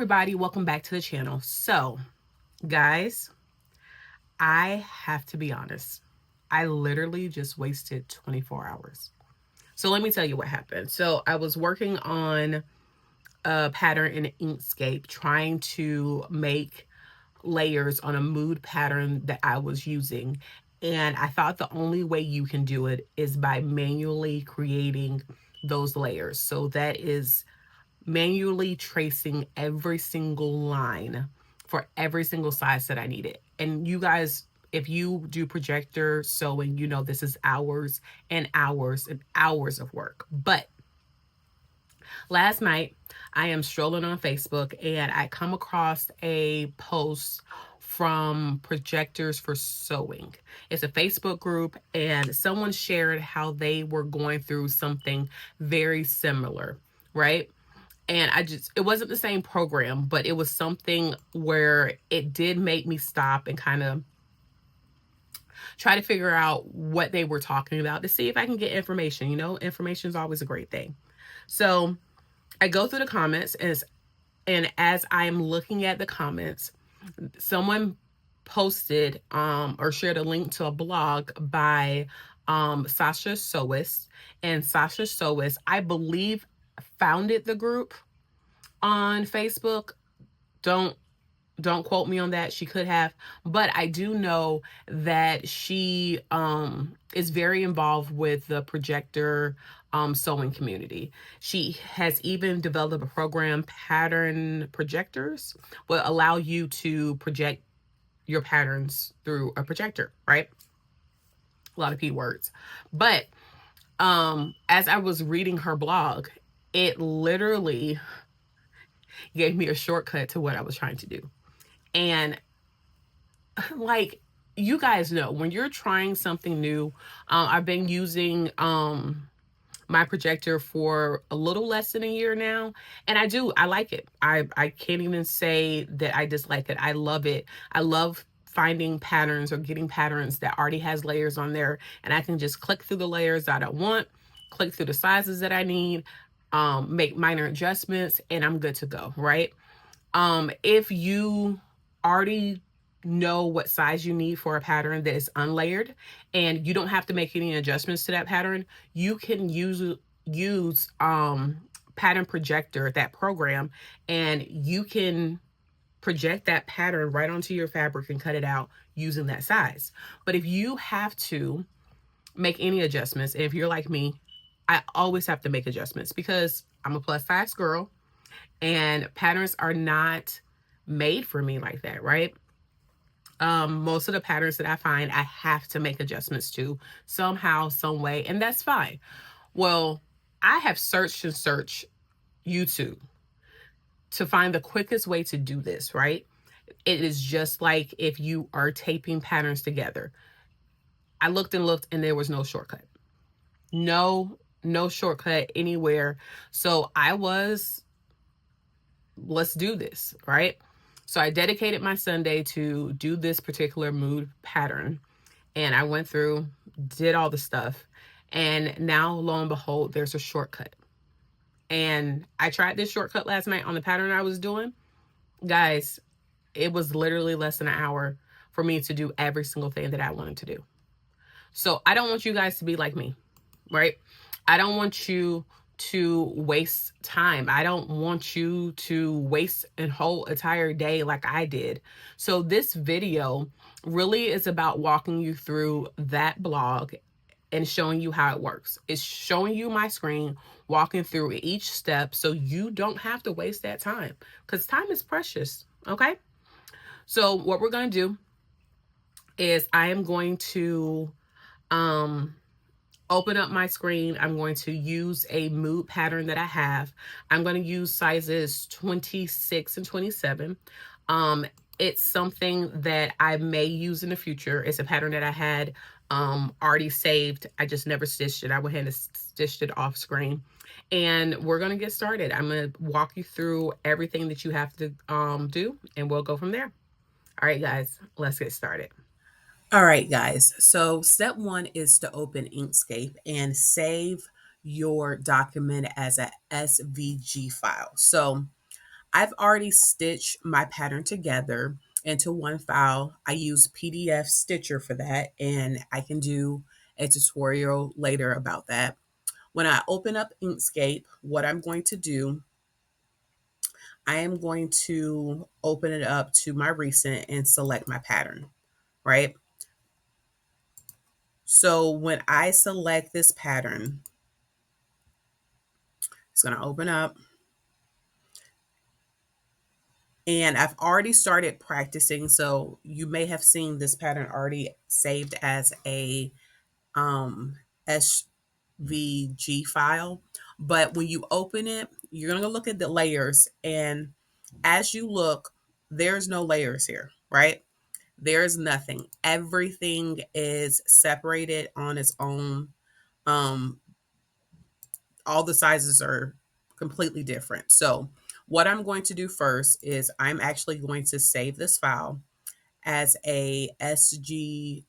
everybody, welcome back to the channel. So guys, I have to be honest, I literally just wasted 24 hours. So let me tell you what happened. So I was working on a pattern in Inkscape, trying to make layers on a mood pattern that I was using. And I thought the only way you can do it is by manually creating those layers. So that is manually tracing every single line for every single size that I needed. And you guys, if you do projector sewing, you know this is hours and hours and hours of work. But last night, I am strolling on Facebook and I come across a post from Projectors for Sewing. It's a Facebook group, and someone shared how they were going through something very similar, right? And it wasn't the same program, but it was something where it did make me stop and kind of try to figure out what they were talking about to see if I can get information. You know, information is always a great thing. So I go through the comments, and as I am looking at the comments, someone posted or shared a link to a blog by Sasha Sewist. And Sasha Sewist, I believe, founded the group on Facebook. Don't quote me on that. She could have, but I do know that she is very involved with the Projector sewing community. She has even developed a program, Pattern Projectors, will allow you to project your patterns through a projector, right? A lot of P words. But as I was reading her blog, it literally gave me a shortcut to what I was trying to do. And like, you guys know, when you're trying something new, I've been using my projector for a little less than a year now, and I like it. I can't even say that I dislike it. I love it. I love finding patterns or getting patterns that already has layers on there, and I can just click through the layers that I want, click through the sizes that I need, make minor adjustments, and I'm good to go, right? If you already know what size you need for a pattern that is unlayered and you don't have to make any adjustments to that pattern, you can use Pattern Projector, that program, and you can project that pattern right onto your fabric and cut it out using that size. But if you have to make any adjustments, and if you're like me, I always have to make adjustments because I'm a plus size girl and patterns are not made for me like that, right? Most of the patterns that I find, I have to make adjustments to somehow, some way, and that's fine. Well, I have searched and searched YouTube to find the quickest way to do this, right? It is just like if you are taping patterns together. I looked and looked and there was no shortcut. No shortcut anywhere. So let's do this, right? So I dedicated my Sunday to do this particular mood pattern. And I went through, did all the stuff. And now, lo and behold, there's a shortcut. And I tried this shortcut last night on the pattern I was doing. Guys, it was literally less than an hour for me to do every single thing that I wanted to do. So I don't want you guys to be like me, right? I don't want you to waste time. I don't want you to waste a whole entire day like I did. So this video really is about walking you through that blog and showing you how it works. It's showing you my screen, walking through each step so you don't have to waste that time, because time is precious, okay? So what we're going to do is I am going to open up my screen. I'm going to use a mood pattern that I have. I'm going to use sizes 26 and 27. It's something that I may use in the future. It's a pattern that I had already saved. I just never stitched it. I went ahead and stitched it off screen. And we're going to get started. I'm going to walk you through everything that you have to do, and we'll go from there. All right, guys, let's get started. All right, guys. So step one is to open Inkscape and save your document as a SVG file. So I've already stitched my pattern together into one file. I use PDF Stitcher for that, and I can do a tutorial later about that. When I open up Inkscape, what I'm going to do, I am going to open it up to my recent and select my pattern, right? So when I select this pattern, it's going to open up. And I've already started practicing. So you may have seen this pattern already saved as a SVG file. But when you open it, you're going to look at the layers. And as you look, there's no layers here, right? There's nothing. Everything is separated on its own. Um, all the sizes are completely different. So what I'm going to do first is I'm actually going to save this file as a SVG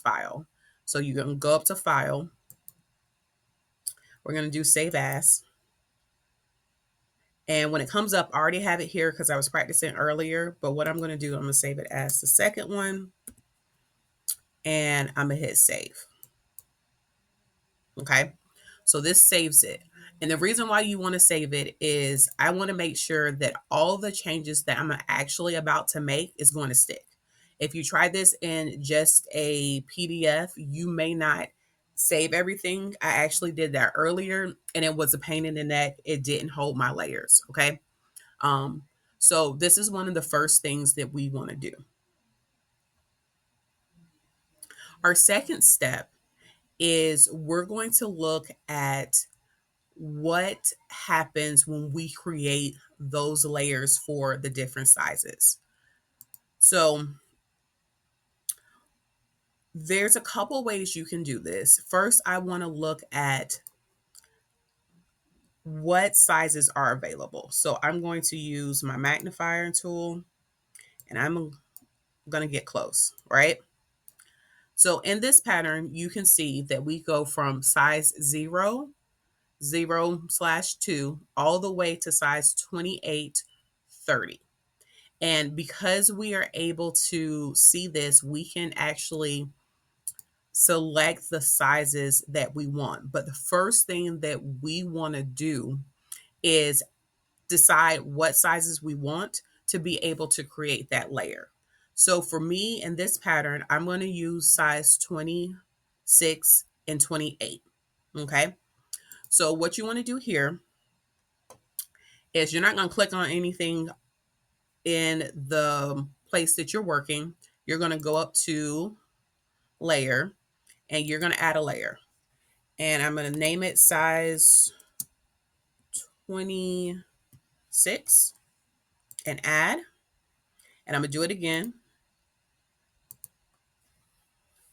file. So you're going to go up to File. We're going to do Save As. And when it comes up, I already have it here because I was practicing earlier. But what I'm going to do, I'm going to save it as the second one. And I'm going to hit Save. Okay. So this saves it. And the reason why you want to save it is I want to make sure that all the changes that I'm actually about to make is going to stick. If you try this in just a PDF, you may not save everything. I actually did that earlier and it was a pain in the neck. It didn't hold my layers. Okay. So this is one of the first things that we want to do. Our second step is we're going to look at what happens when we create those layers for the different sizes. So there's a couple ways you can do this. First, I want to look at what sizes are available. So I'm going to use my magnifier tool and I'm going to get close, right? So in this pattern, you can see that we go from size 0, 0/2, all the way to size 28, 30. And because we are able to see this, we can actually select the sizes that we want. But the first thing that we want to do is decide what sizes we want to be able to create that layer. So for me in this pattern, I'm going to use size 26 and 28. Okay. So what you want to do here is you're not going to click on anything in the place that you're working. You're going to go up to Layer and you're going to add a layer. And I'm going to name it size 26 and add. And I'm going to do it again.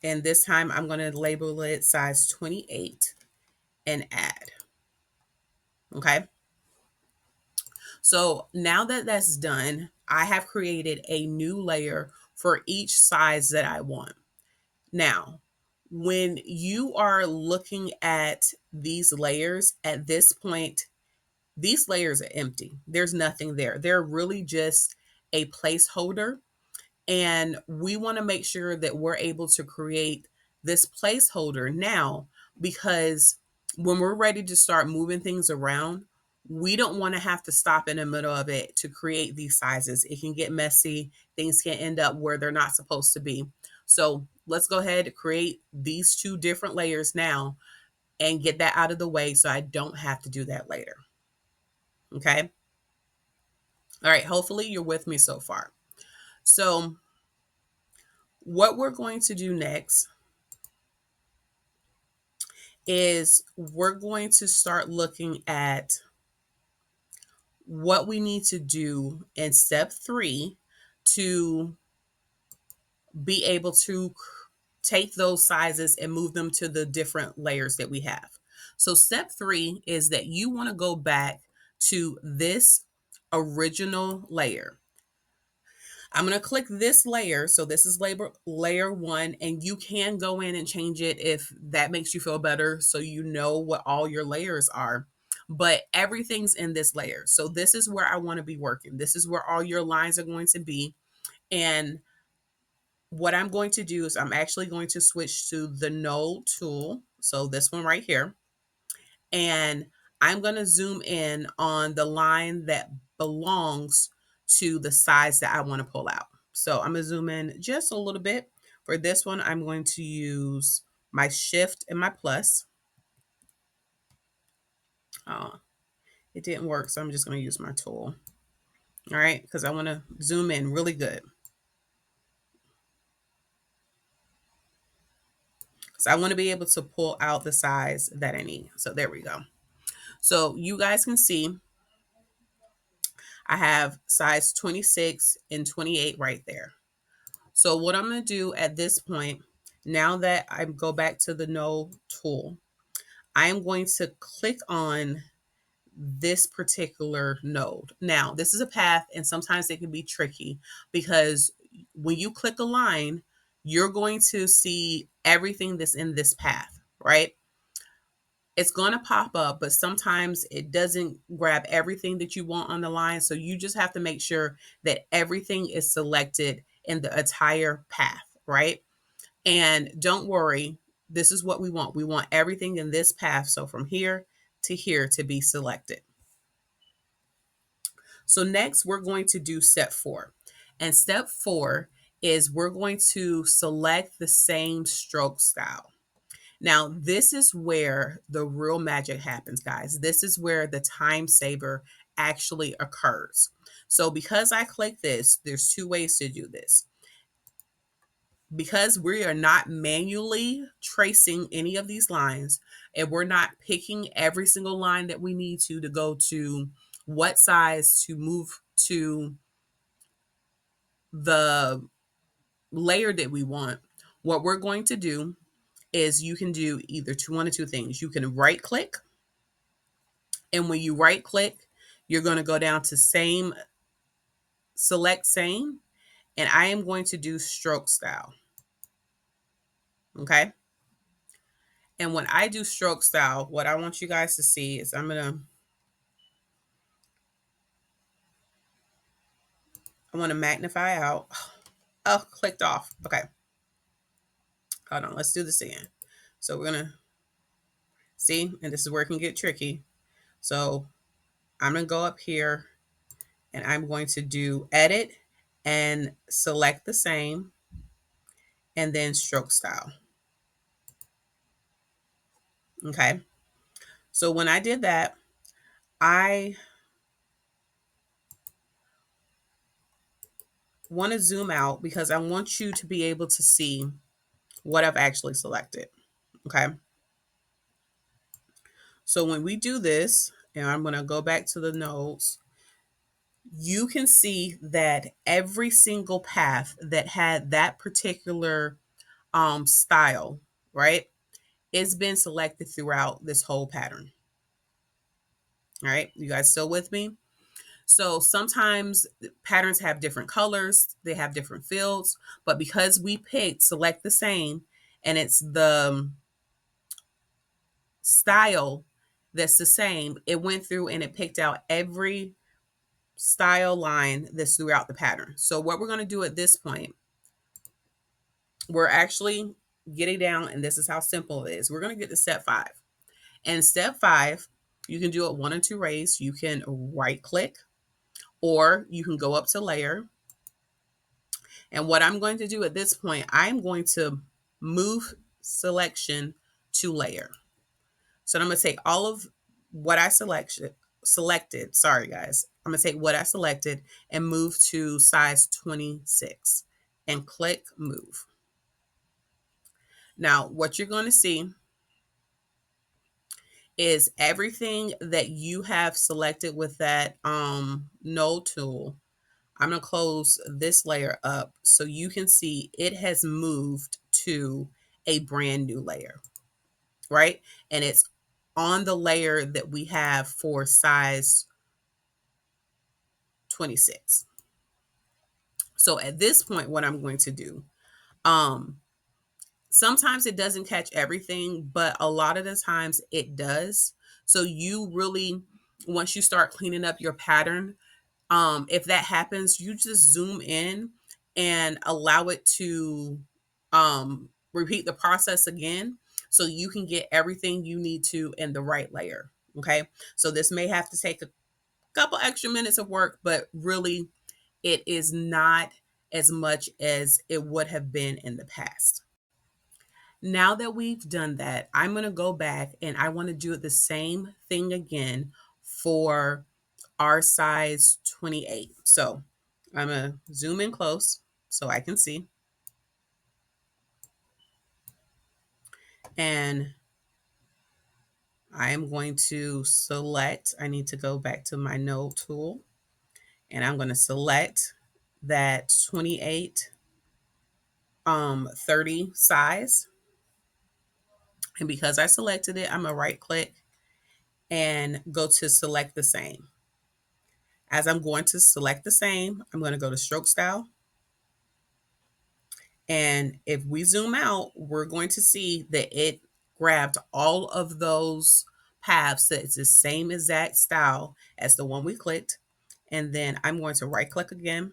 And this time I'm going to label it size 28 and add. Okay. So now that that's done, I have created a new layer for each size that I want. Now, when you are looking at these layers at this point, these layers are empty. There's nothing there. They're really just a placeholder. And we want to make sure that we're able to create this placeholder now, because when we're ready to start moving things around, we don't want to have to stop in the middle of it to create these sizes. It can get messy. Things can end up where they're not supposed to be. So let's go ahead and create these two different layers now and get that out of the way so I don't have to do that later. Okay. All right. Hopefully you're with me so far. So what we're going to do next is we're going to start looking at what we need to do in step 3 to be able to take those sizes and move them to the different layers that we have. So step 3 is that you want to go back to this original layer. I'm going to click this layer. So this is layer 1, and you can go in and change it if that makes you feel better so you know what all your layers are. but everything's in this layer. So this is where I want to be working. This is where all your lines are going to be. And what I'm going to do is I'm actually going to switch to the node tool. So this one right here. And I'm going to zoom in on the line that belongs to the size that I want to pull out. So I'm going to zoom in just a little bit. For this one, I'm going to use my shift and my plus. It didn't work, so I'm just going to use my tool. All right, because I want to zoom in really good. So I want to be able to pull out the size that I need. So there we go. So you guys can see I have size 26 and 28 right there. So what I'm going to do at this point, now that I go back to the node tool, I am going to click on this particular node. Now, this is a path, and sometimes it can be tricky because when you click a line, you're going to see everything that's in this path, right? It's going to pop up, but sometimes it doesn't grab everything that you want on the line. So you just have to make sure that everything is selected in the entire path, right? And don't worry, this is what we want. We want everything in this path. So from here to be selected. So next we're going to do step 4. And step 4 is we're going to select the same stroke style. Now, this is where the real magic happens, guys. This is where the time saver actually occurs. So because I click this, there's 2 ways to do this. Because we are not manually tracing any of these lines, and we're not picking every single line that we need to go to what size to move to the layer that we want, what we're going to do is you can do either one of two things. You can right click, and when you right click, you're going to go down to same, select same, and I am going to do stroke style. Okay. And when I do stroke style, what I want you guys to see is I want to magnify out. Oh, clicked off. Okay. Hold on. Let's do this again. So we're going to see, and this is where it can get tricky. So I'm going to go up here and I'm going to do edit and select the same and then stroke style. Okay. So when I did that, I want to zoom out because I want you to be able to see what I've actually selected. Okay. So when we do this, and I'm going to go back to the nodes, you can see that every single path that had that particular style, right, it's been selected throughout this whole pattern. All right. You guys still with me? So sometimes patterns have different colors, they have different fields, but because we picked select the same and it's the style that's the same, it went through and it picked out every style line that's throughout the pattern. So what we're going to do at this point, we're actually getting down, and this is how simple it is. We're going to get to step 5. And step 5, you can do it 1 or 2 ways. You can right click, or you can go up to layer. And what I'm going to do at this point, I'm going to move selection to layer. So I'm going to take all of what I selected. Sorry, guys. I'm going to take what I selected and move to size 26 and click move. Now, what you're going to see is everything that you have selected with that node tool. I'm going to close this layer up so you can see it has moved to a brand new layer, right? And it's on the layer that we have for size 26. So at this point, what I'm going to do, Sometimes it doesn't catch everything, but a lot of the times it does. So you really, once you start cleaning up your pattern, if that happens, you just zoom in and allow it to repeat the process again so you can get everything you need to in the right layer. Okay. So this may have to take a couple extra minutes of work, but really it is not as much as it would have been in the past. Now that we've done that, I'm going to go back and I want to do the same thing again for our size 28. So I'm going to zoom in close so I can see. And I am going to select, I need to go back to my node tool, and I'm going to select that 28 30 size. And because I selected it, I'm going to right click and go to select the same. As I'm going to select the same, I'm going to go to stroke style. And if we zoom out, we're going to see that it grabbed all of those paths that it's the same exact style as the one we clicked. And then I'm going to right click again.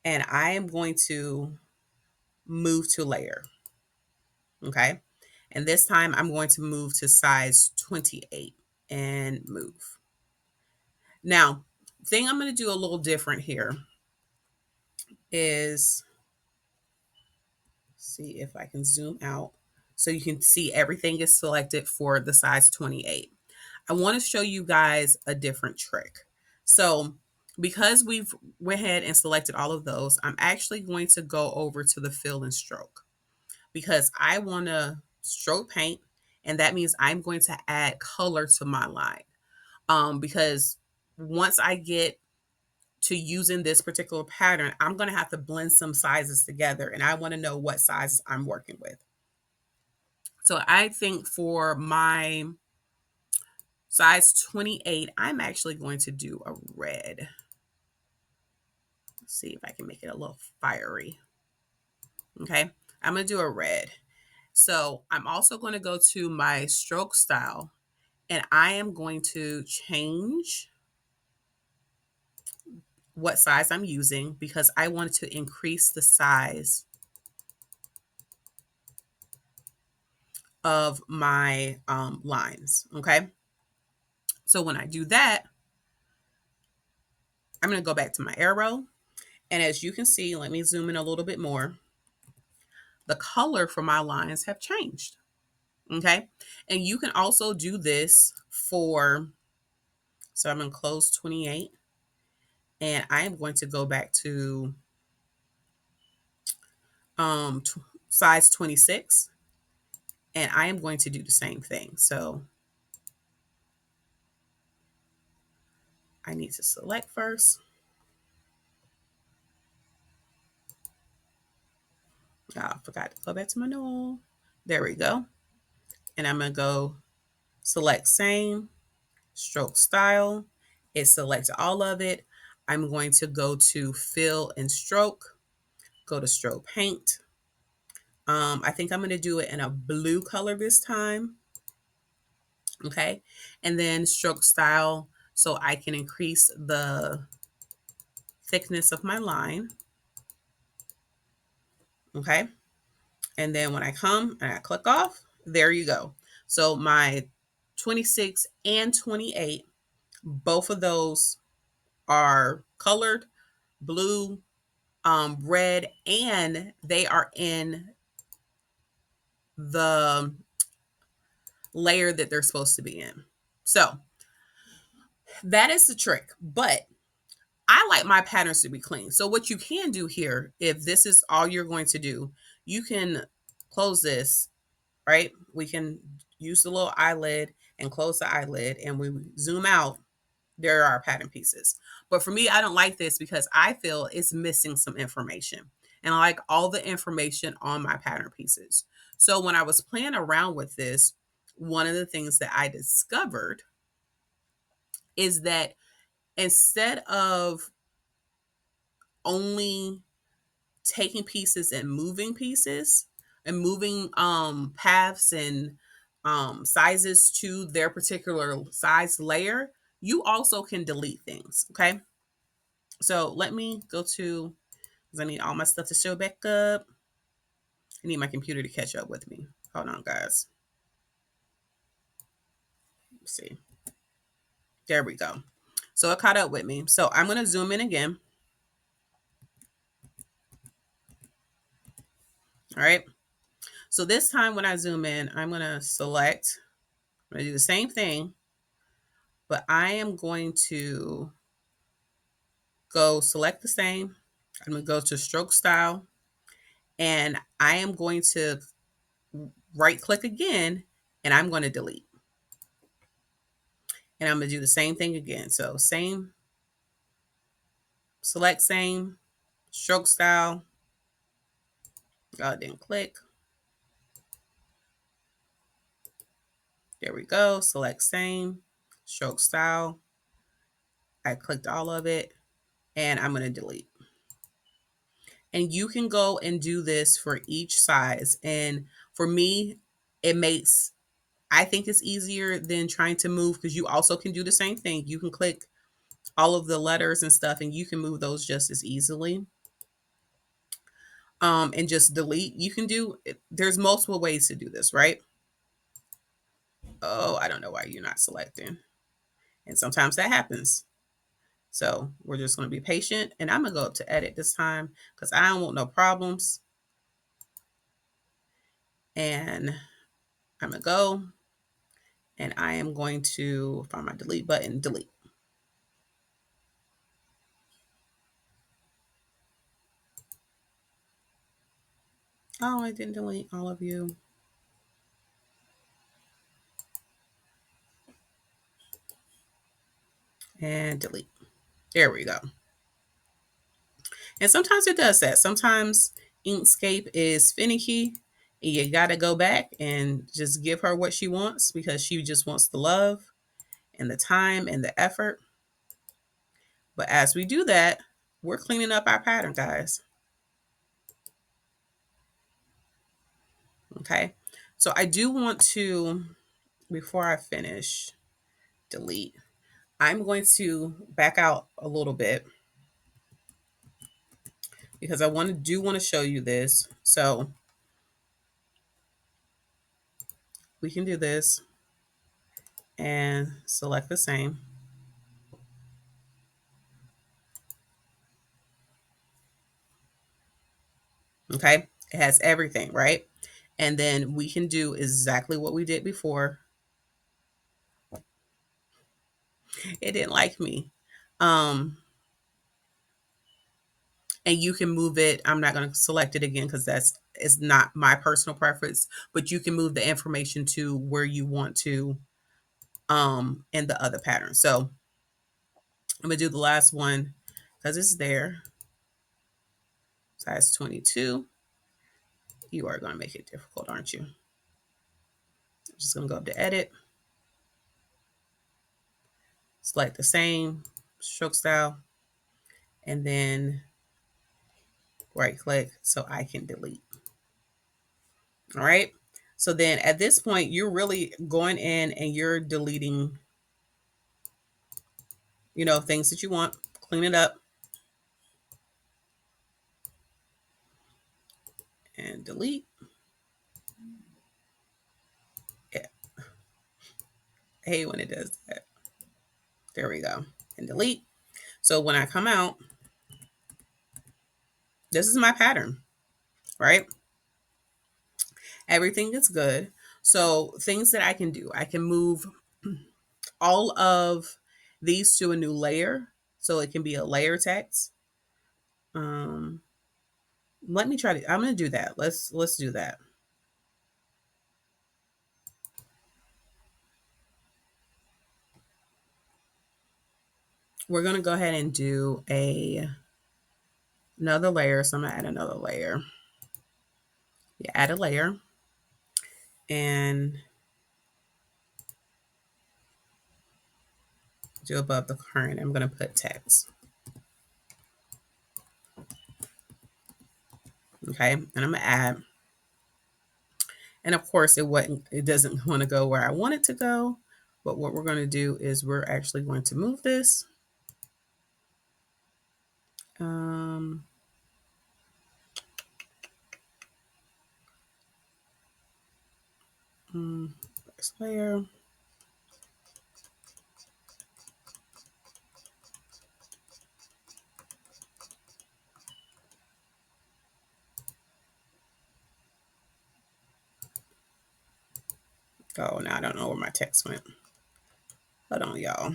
And I am going to move to layer. Okay. And this time I'm going to move to size 28 and move. Now, thing I'm going to do a little different here is see if I can zoom out so you can see everything is selected for the size 28. I want to show you guys a different trick. So because we've went ahead and selected all of those, I'm actually going to go over to the fill and stroke because I want to stroke paint, and that means I'm going to add color to my line. Because once I get to using this particular pattern, I'm going to have to blend some sizes together, and I want to know what sizes I'm working with. So I think for my size 28, I'm actually going to do a red. Let's see if I can make it a little fiery. Okay, I'm going to do a red. So I'm also going to go to my stroke style, and I am going to change what size I'm using because I want to increase the size of my lines. Okay. So when I do that, I'm going to go back to my arrow. And as you can see, let me zoom in a little bit more. The color for my lines have changed. Okay. And you can also do this for, so I'm going to close 28. And I am going to go back to size 26. And I am going to do the same thing. So I need to select first. Oh, I forgot to go back to my node. There we go. And I'm going to go select same, stroke style. It selects all of it. I'm going to go to fill and stroke, go to stroke paint. I think I'm going to do it in a blue color this time. Okay. And then stroke style so I can increase the thickness of my line. Okay. And then when I come and I click off, there you go. So my 26 and 28, both of those are colored blue, red, and they are in the layer that they're supposed to be in. So that is the trick. But I like my patterns to be clean. So what you can do here, if this is all you're going to do, you can close this, right? We can use the little eyelid and close the eyelid, and we zoom out. There are pattern pieces. But for me, I don't like this because I feel it's missing some information. And I like all the information on my pattern pieces. So when I was playing around with this, one of the things that I discovered is that instead of only taking pieces and moving paths and sizes to their particular size layer, you also can delete things. Okay. So let me go to, because I need all my stuff to show back up. I need my computer to catch up with me. Hold on, guys. Let's see. There we go. So it caught up with me. So I'm going to zoom in again. All right. So this time when I zoom in, I'm going to select, I'm going to do the same thing, but I am going to go select the same. I'm going to go to stroke style, and I am going to right click again, and I'm going to delete. And I'm going to do the same thing again. So same, select same, stroke style. Oh, it didn't click. There we go. Select same, stroke style. I clicked all of it, and I'm going to delete. And you can go and do this for each size. And for me, I think it's easier than trying to move, because you also can do the same thing. You can click all of the letters and stuff, and you can move those just as easily. And just delete. You can do, there's multiple ways to do this, right? Oh, I don't know why you're not selecting. And sometimes that happens. So we're just going to be patient, and I'm going to go up to edit this time because I don't want no problems. And I'm going to go, and I am going to find my delete button, delete. Oh, I didn't delete all of you. And delete. There we go. And sometimes it does that. Sometimes Inkscape is finicky, and you got to go back and just give her what she wants, because she just wants the love and the time and the effort. But as we do that, we're cleaning up our pattern, guys. Okay. So I do want to, before I finish, delete. I'm going to back out a little bit because I want to show you this. So we can do this and select the same. Okay. It has everything, right? And then we can do exactly what we did before. It didn't like me. And you can move it. I'm not going to select it again because is not my personal preference, but you can move the information to where you want to in the other pattern. So I'm going to do the last one because it's there. Size 22. You are going to make it difficult, aren't you? I'm just going to go up to edit, select the same stroke style, and then right click so I can delete. All right. So then at this point, you're really going in and you're deleting, things that you want, clean it up, and delete. Yeah. I hate when it does that. There we go. And delete. So when I come out, this is my pattern, right? Everything is good. So things that I can do, I can move all of these to a new layer. So it can be a layer text. Let me try to, I'm going to do that. Let's do that. We're going to go ahead and do another layer. So I'm going to add another layer. Yeah, add a layer. And do above the current. I'm going to put text. Okay, and I'm gonna add, and of course it doesn't want to go where I want it to go, but what we're going to do is we're actually going to move this. First layer. Oh, now I don't know where my text went. Hold on, y'all.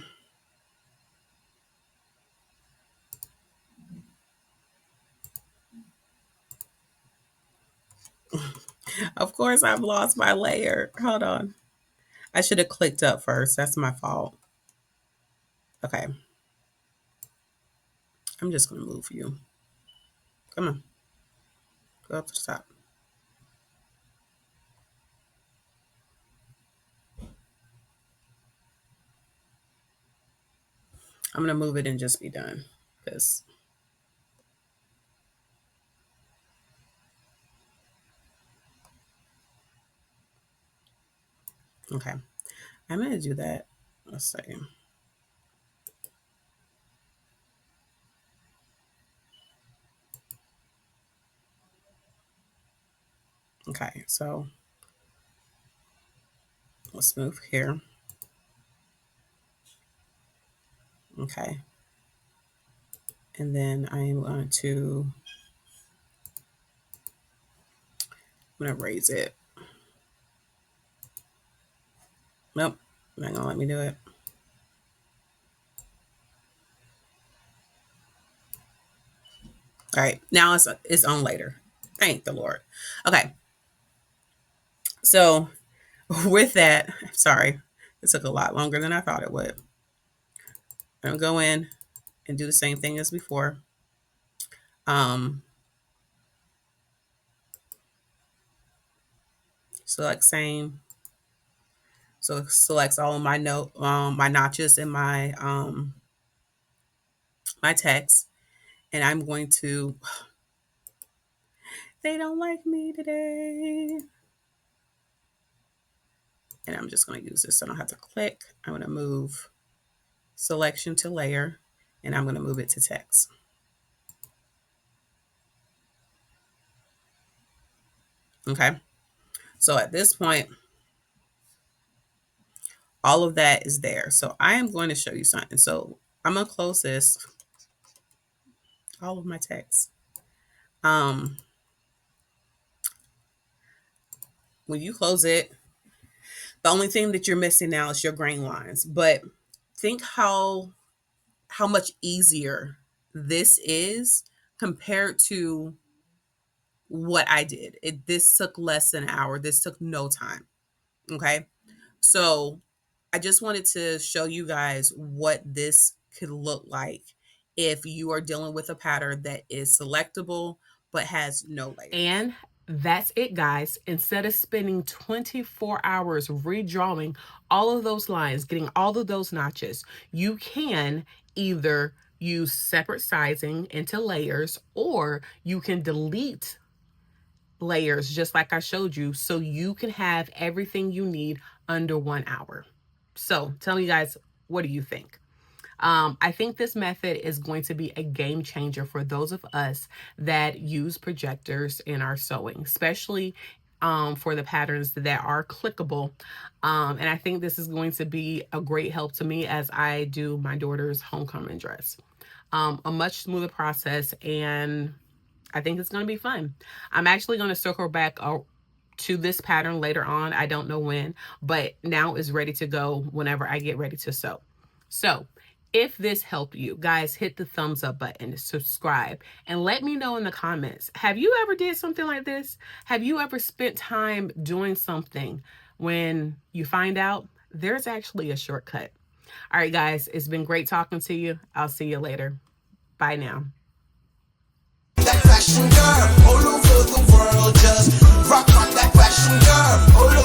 Of course, I've lost my layer. Hold on. I should have clicked up first. That's my fault. Okay. I'm just going to move you. Come on. Go up to the top. I'm going to move it and just be done. Because okay. I'm going to do that. Let's see. Okay, so let's move here. Okay. And then I am going to, I'm going to raise it. Nope, not going to let me do it. All right, now it's on later. Thank the Lord. Okay. So with that, sorry, it took a lot longer than I thought it would. I'm going to go in and do the same thing as before. Select same. So it selects all of my my notches in my my text, and I'm going to. They don't like me today, and I'm just going to use this. So I don't have to click. I'm going to move selection to layer, and I'm going to move it to text. Okay. So at this point, all of that is there. So I am going to show you something. So I'm going to close this, all of my text. When you close it, the only thing that you're missing now is your grain lines. But think how much easier this is compared to what I did. This took less than an hour. This took no time. Okay. So I just wanted to show you guys what this could look like if you are dealing with a pattern that is selectable but has no layer. And that's it, guys. Instead of spending 24 hours redrawing all of those lines, getting all of those notches, you can either use separate sizing into layers, or you can delete layers just like I showed you, so you can have everything you need under 1 hour. So tell me, guys, what do you think? I think this method is going to be a game changer for those of us that use projectors in our sewing, especially for the patterns that are clickable. And I think this is going to be a great help to me as I do my daughter's homecoming dress. A much smoother process, and I think it's going to be fun. I'm actually going to circle back to this pattern later on. I don't know when, but now is ready to go whenever I get ready to sew. So if this helped you, guys, hit the thumbs up button, subscribe, and let me know in the comments. Have you ever did something like this? Have you ever spent time doing something when you find out there's actually a shortcut? All right, guys, it's been great talking to you. I'll see you later. Bye now. That fashion girl all over the world, just rock that fashion girl all over